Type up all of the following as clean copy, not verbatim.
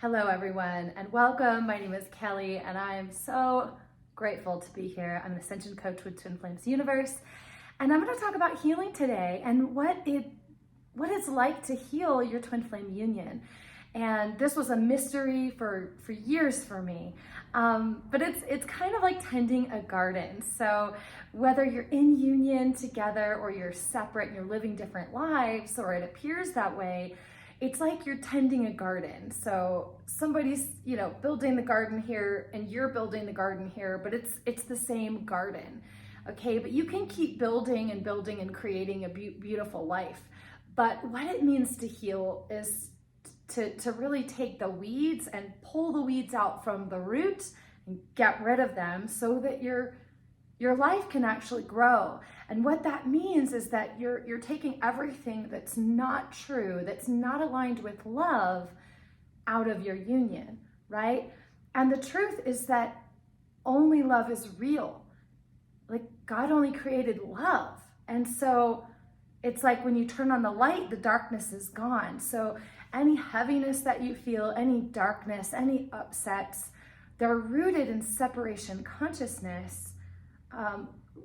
Hello everyone and welcome. My name is Kelly and I am so grateful to be here. I'm an Ascension coach with Twin Flames Universe and I'm going to talk about healing today and what it's like to heal your twin flame union. And this was a mystery for years for me, but it's kind of like tending a garden. So whether you're in union together or you're separate and you're living different lives, or it appears that way, it's like you're tending a garden. So somebody's, building the garden here and you're building the garden here, but it's the same garden. Okay, but you can keep building and creating a beautiful life. But what it means to heal is to really take the weeds and pull the weeds out from the root and get rid of them so that your life can actually grow. And what that means is that you're taking everything that's not true, that's not aligned with love, out of your union, right? And the truth is that only love is real. Like, God only created love. And so it's like when you turn on the light, the darkness is gone. So any heaviness that you feel, any darkness, any upsets, they're rooted in separation consciousness,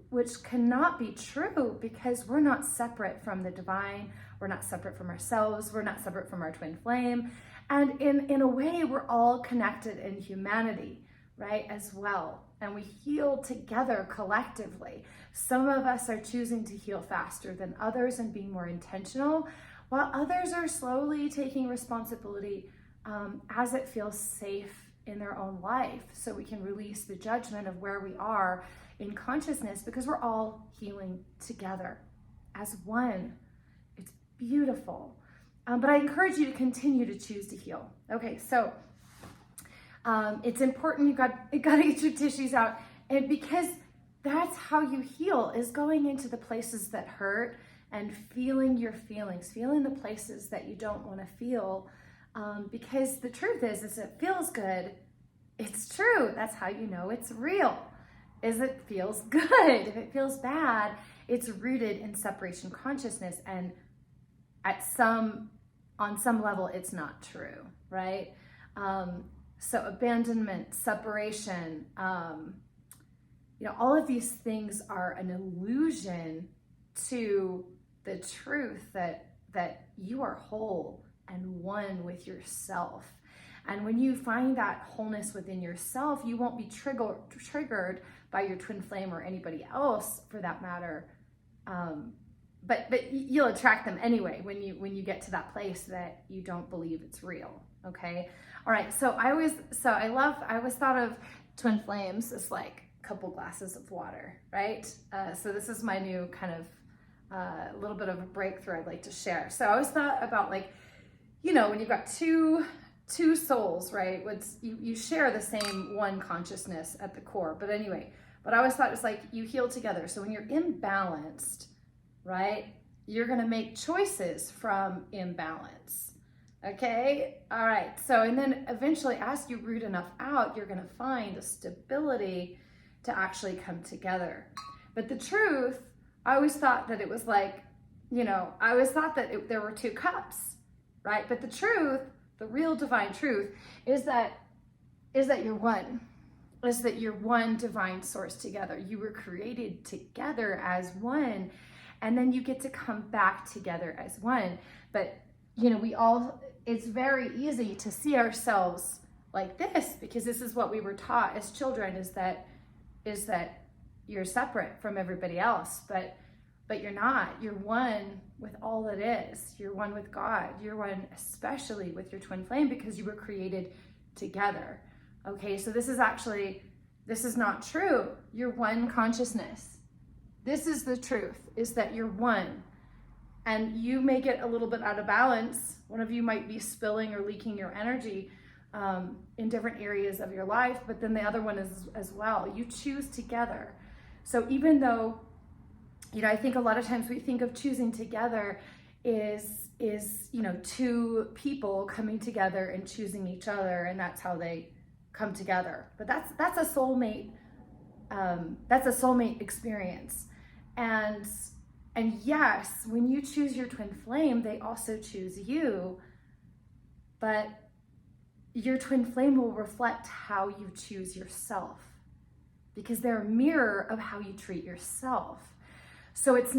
which cannot be true because we're not separate from the divine. We're not separate from ourselves. We're not separate from our twin flame. And in a way, we're all connected in humanity, right, as well. And we heal together collectively. Some of us are choosing to heal faster than others and being more intentional, while others are slowly taking responsibility as it feels safe in their own life, so we can release the judgment of where we are in consciousness, because we're all healing together as one. It's beautiful. But I encourage you to continue to choose to heal. Okay, so it's important you got to get your tissues out, and because that's how you heal, is going into the places that hurt and feeling your feelings, feeling the places that you don't want to feel, because the truth is it feels good, it's true. That's how you know it's real, is it feels good. If it feels bad, it's rooted in separation consciousness, and on some level it's not true, right? So abandonment, separation, all of these things are an illusion to the truth that you are whole and one with yourself. And when you find that wholeness within yourself, you won't be triggered by your twin flame or anybody else for that matter. But you'll attract them anyway when you get to that place that you don't believe it's real. Okay. All right. So I always thought of twin flames as like a couple glasses of water, right? So this is my new kind of a little bit of a breakthrough I'd like to share. So I always thought about, like, when you've got two souls, right? You share the same one consciousness at the core. But anyway, but I always thought it was like you heal together. So when you're imbalanced, right, you're going to make choices from imbalance. Okay. All right. So, and then eventually, as you root enough out, you're going to find a stability to actually come together. But the truth, I always thought that it was like, I always thought that there were two cups, right? But the truth, the real divine truth, is that you're one. Is that you're one divine source together. You were created together as one, and then you get to come back together as one. But it's very easy to see ourselves like this, because this is what we were taught as children, is that you're separate from everybody else, but you're not. You're one with all that is. You're one with God. You're one especially with your twin flame, because you were created together. Okay, so this is not true. You're one consciousness. This is the truth, is that you're one. And you may get a little bit out of balance. One of you might be spilling or leaking your energy in different areas of your life, but then the other one is as well. You choose together. So even though, I think a lot of times we think of choosing together is two people coming together and choosing each other, and that's how they come together. But that's a soulmate. That's a soulmate experience. And yes, when you choose your twin flame, they also choose you. But your twin flame will reflect how you choose yourself, because they're a mirror of how you treat yourself. So it's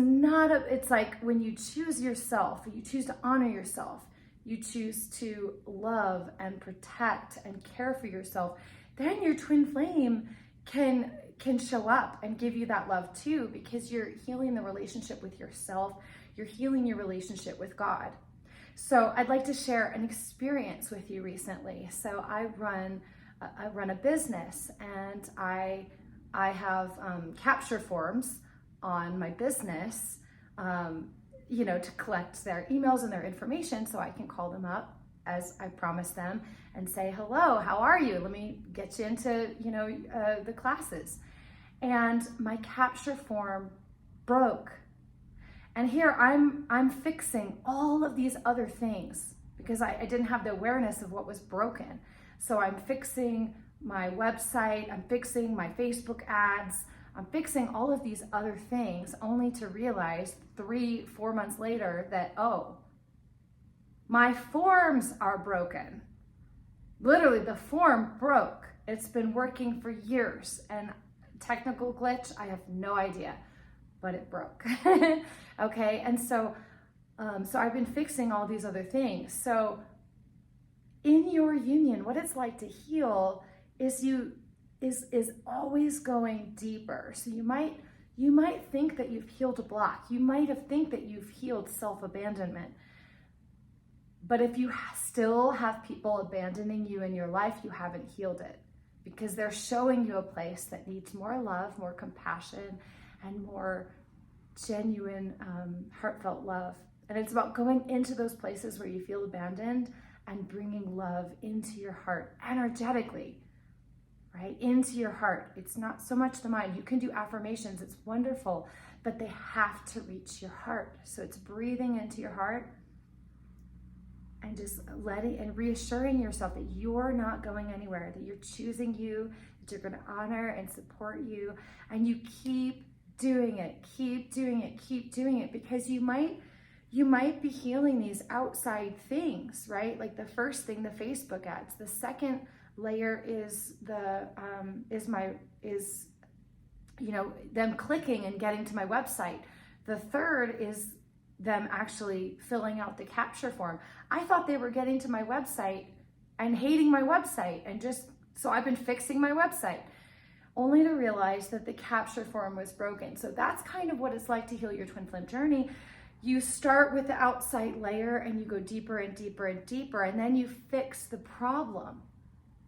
like when you choose yourself, you choose to honor yourself, you choose to love and protect and care for yourself, then your twin flame can show up and give you that love too, because you're healing the relationship with yourself, you're healing your relationship with God. So I'd like to share an experience with you recently. So I run a business, and I have capture forms on my business, to collect their emails and their information so I can call them up as I promised them and say, hello, how are you? Let me get you into, the classes. And my capture form broke. And here I'm fixing all of these other things because I didn't have the awareness of what was broken. So I'm fixing my website, I'm fixing my Facebook ads, I'm fixing all of these other things, only to realize 3-4 months later that, oh, my forms are broken. Literally, the form broke. It's been working for years, and technical glitch, I have no idea, but it broke. Okay, and so I've been fixing all these other things. So in your union, what it's like to heal is always going deeper. So you might think that you've healed a block. You might think that you've healed self-abandonment. But if you still have people abandoning you in your life, you haven't healed it, because they're showing you a place that needs more love, more compassion, and more genuine, heartfelt love. And it's about going into those places where you feel abandoned and bringing love into your heart energetically, right? Into your heart. It's not so much the mind. You can do affirmations. It's wonderful, but they have to reach your heart. So it's breathing into your heart and just letting and reassuring yourself that you're not going anywhere, that you're choosing you, that you're going to honor and support you, and you keep doing it, keep doing it, keep doing it, because you might be healing these outside things, right? Like the first thing, the Facebook ads. The second layer is them clicking and getting to my website. The third is them actually filling out the capture form. I thought they were getting to my website and hating my website, and so I've been fixing my website, only to realize that the capture form was broken. So that's kind of what it's like to heal your twin flame journey. You start with the outside layer and you go deeper and deeper and deeper, and then you fix the problem,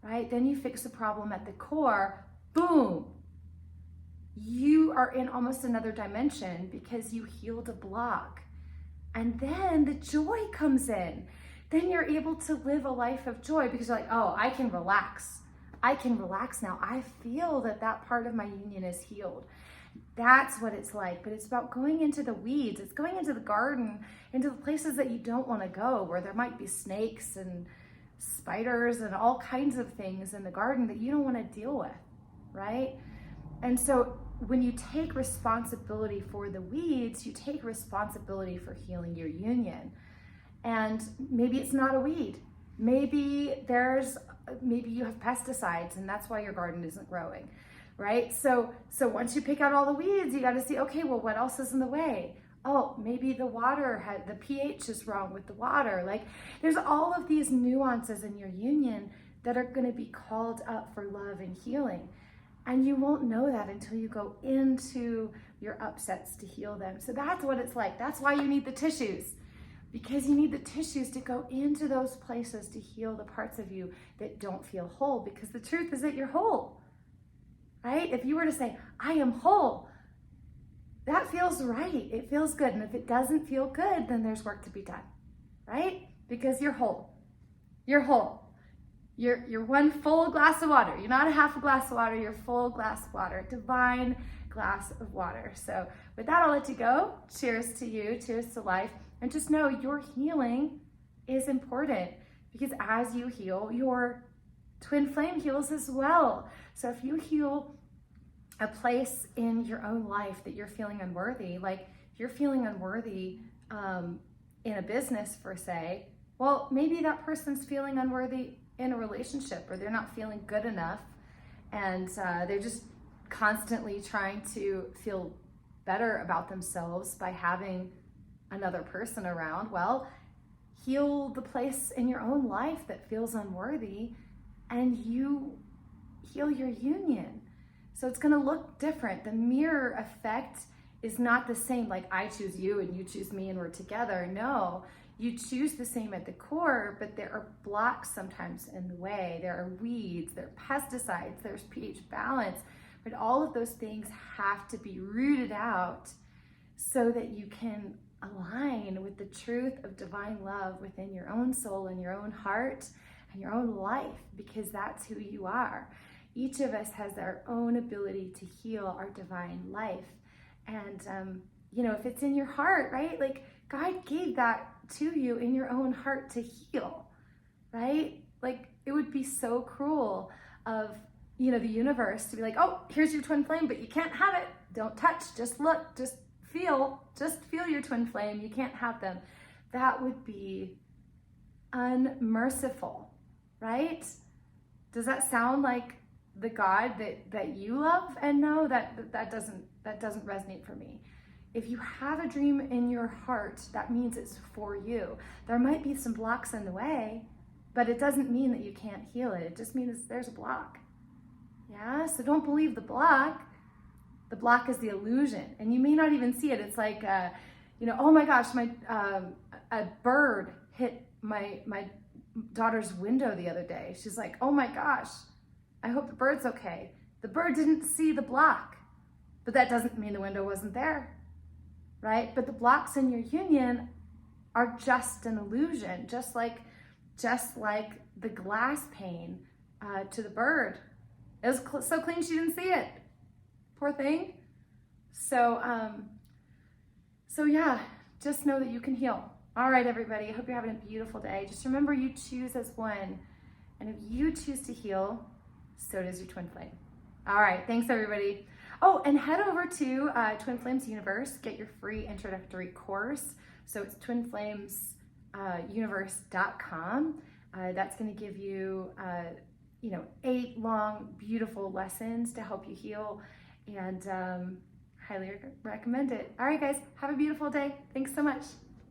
right? Then you fix the problem at the core, boom. You are in almost another dimension because you healed a block. And then the joy comes in. Then you're able to live a life of joy because you're like, oh, I can relax. I can relax now. I feel that part of my union is healed. That's what it's like. But it's about going into the weeds. It's going into the garden, into the places that you don't want to go, where there might be snakes and spiders and all kinds of things in the garden that you don't want to deal with, right? And so when you take responsibility for the weeds, you take responsibility for healing your union. And maybe it's not a weed. Maybe you have pesticides and that's why your garden isn't growing, right? So once you pick out all the weeds, you got to see, okay, well, what else is in the way? Oh, maybe the pH is wrong with the water. Like, there's all of these nuances in your union that are going to be called up for love and healing. And you won't know that until you go into your upsets to heal them. So that's what it's like. That's why you need the tissues, because you need the tissues to go into those places to heal the parts of you that don't feel whole, because the truth is that you're whole, right? If you were to say, I am whole, that feels right. It feels good. And if it doesn't feel good, then there's work to be done, right? Because you're whole. You're whole. You're one full glass of water. You're not a half a glass of water, you're a full glass of water, divine glass of water. So with that, I'll let you go. Cheers to you, cheers to life. And just know your healing is important, because as you heal, your twin flame heals as well. So if you heal a place in your own life that you're feeling unworthy, like if you're feeling unworthy in a business, per se, well, maybe that person's feeling unworthy in a relationship, or they're not feeling good enough, and they're just constantly trying to feel better about themselves by having another person around. Well, heal the place in your own life that feels unworthy, and you heal your union. So it's going to look different. The mirror effect is not the same, like I choose you and you choose me and we're together. No, you choose the same at the core, but there are blocks sometimes in the way. There are weeds, there are pesticides, there's pH balance, but all of those things have to be rooted out so that you can align with the truth of divine love within your own soul and your own heart and your own life, because that's who you are. Each of us has our own ability to heal our divine life. And, if it's in your heart, right? Like God gave that to you in your own heart to heal, right? Like it would be so cruel of, the universe to be like, oh, here's your twin flame, but you can't have it. Don't touch, just look, just feel your twin flame. You can't have them. That would be unmerciful, right? Does that sound like the God that you love? And no, that doesn't resonate for me. If you have a dream in your heart, that means it's for you. There might be some blocks in the way, but it doesn't mean that you can't heal it. It just means there's a block. Yeah, so don't believe the block. The block is the illusion, and you may not even see it. It's like, oh my gosh, a bird hit my daughter's window the other day. She's like, oh my gosh, I hope the bird's okay. The bird didn't see the block, but that doesn't mean the window wasn't there, right? But the blocks in your union are just an illusion, just like the glass pane to the bird. It was so clean she didn't see it. Poor thing. So yeah, just know that you can heal. All right, everybody, I hope you're having a beautiful day. Just remember, you choose as one. And if you choose to heal, so does your twin flame. All right, thanks, everybody. Oh, and head over to Twin Flames Universe, get your free introductory course. So it's twinflamesuniverse.com. That's going to give you, 8 long, beautiful lessons to help you heal, and highly recommend it. All right, guys, have a beautiful day. Thanks so much.